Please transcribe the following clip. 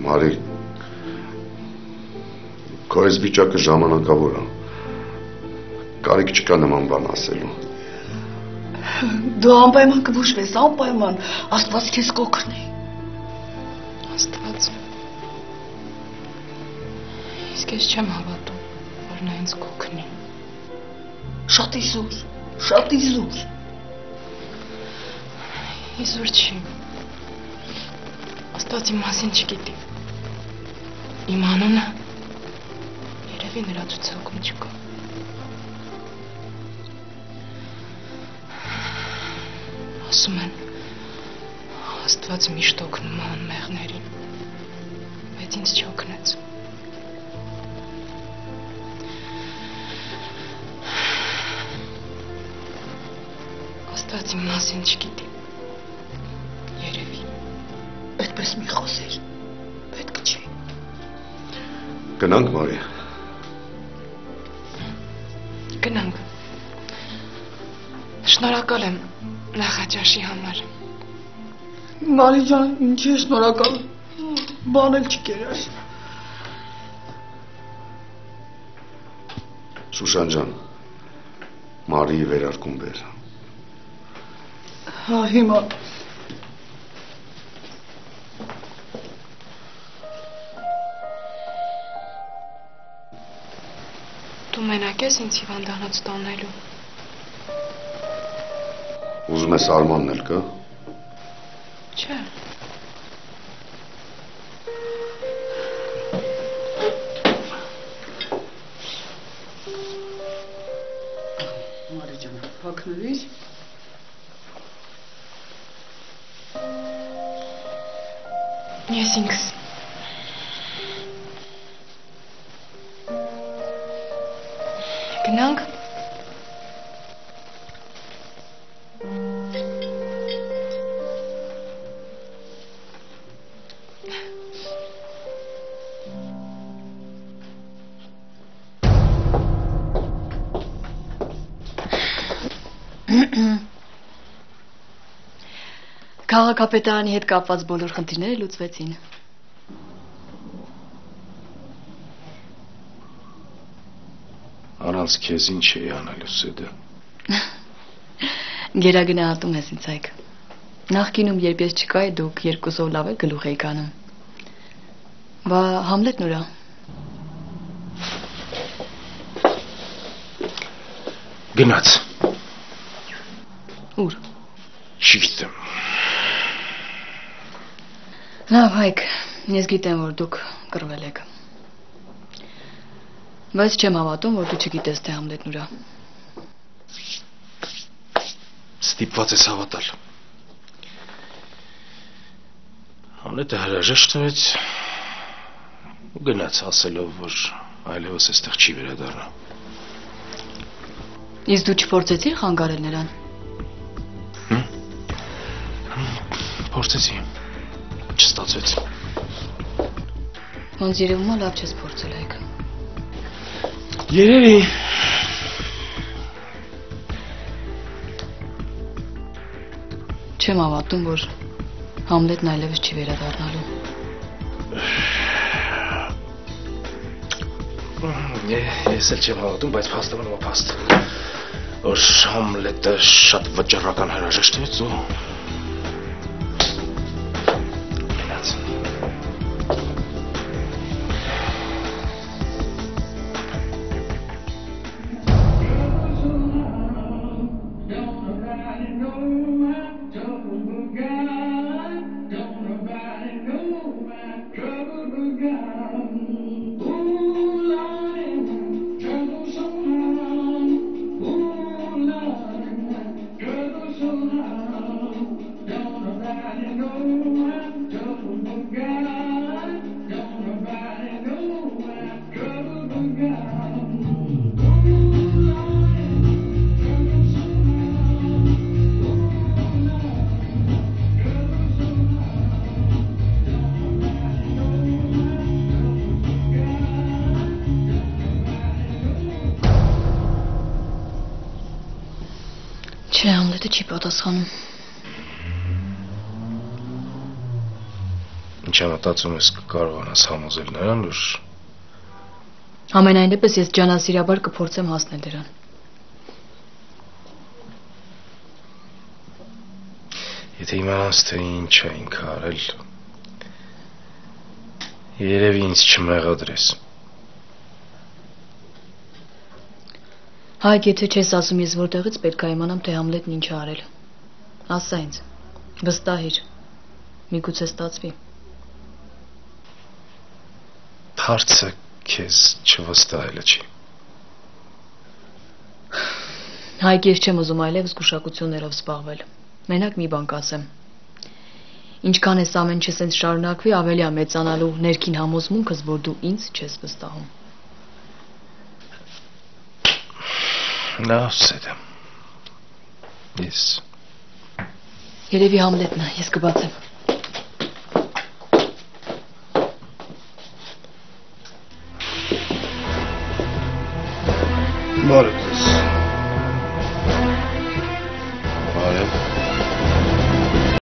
Մարի, քո այս վիճակը ժամանակավոր է։ Կարիք չկա նման բան ասելու։ Դու անպայման կբուժվես, անպայման, Աստված քեզ կօգնի։ Աստված։ Իսկ ես չեմ հավատում, որ նա ինձ կօգնի։ Շատ իզուր, շատ իզուր։ Իզուր չի։ Աստված իմ մասին չգիտի։ Իմ անունը երևի նրա ցուցակում չկա։ Ասում են, Աստված միշտ օգնում է անմեղներին, բայց ինձ չօգնեց։ Աստված իմ մասին չգիտի, երևի։ Այդպես մի խոսեր, պետք չի։ Գնանք, Մարի։ Գնանք։ Շնորհակալ եմ նախաճաշի համար։ Մարի ջան, ինչ է շնորհակալ, բան էլ չկերես։ Շուշան ջան, Մարիի վերարկուն բեր։ Հա, հիմա։ Դու մենակ ես ինձ հիվանդանոց տանելու։ Ուզում ես Արմանն էլ կա։ Չէ։ Մարի ջան, հագնվիր։ Ես ինքս։ Գնանք։ Քաղաքապետարանի հետ կապված բոլոր խնդիրները լուծվեցին։ Առանց քեզ ինչ էի անելու Սեդը։ Գերագնահատում ես ինձ այք։ Նախկինում երբ ես չկայի, դուք երկուսով լավ էլ գլուխ էիք անում։ Բա Համլետն ուրա։ Գնաց։ Ուր։ Չգիտեմ։ Լավ, Հայկ, ես գիտեմ, որ դուք կռվել եք։ Բայց չեմ հավատում, որ դու չգիտես, թե Համլետն ուրա։ Ստիպված ես հավատալ։ Համլետը հրաժեշտ տվեց ու գնաց ասելով, որ այլևս այստեղ չի վերադառնա։ Իսկ դու չփորձեցիր խանգարել նրան։ Փորձեցի։ Չստացվեց։ Ոնց երևում է լավ չես փորձել այք։ Երևի։ Չեմ հավատում, որ Համլետն այլևս չի վերադառնալու։ Ես էլ չեմ հավատում, բայց փաստաբանումը փաստ։ Որ Համլետը շատ վճռական հրաժեշտվեց ու Չէ, Համլետը չի պատասխանում։ Ինչ մտածում ես կարողանաս համոզել նրան, որ Ամենայն դեպս ես ջանասիրաբար կփորձեմ հասնել դրան։ Եթե իմանաս թե ինչ է ինքը արել, երևի ինձ չմեղադրես։ Հայկ, եթե չես ասում ես որտեղից պետք է իմանամ, թե Համլետն ինչ է արել։ Ասա ինձ, վստահիր, միգուցե ստացվի։ Հարցը քեզ չվստահելը չի։ Հայկ, ես չեմ ուզում այլևս զգուշակություններով զբաղվել։ Մենակ մի բան կասեմ։ Ինչքան էս ամեն ինչը սենց շարունակվի, ավելի է մեծանալու ներքին համոզմունքս, որ դու ինձ չես վստահում։ Լավ, Սեդա։ Ես Երևի Համլետն է, ես կբացեմ։ Բարև ձեզ։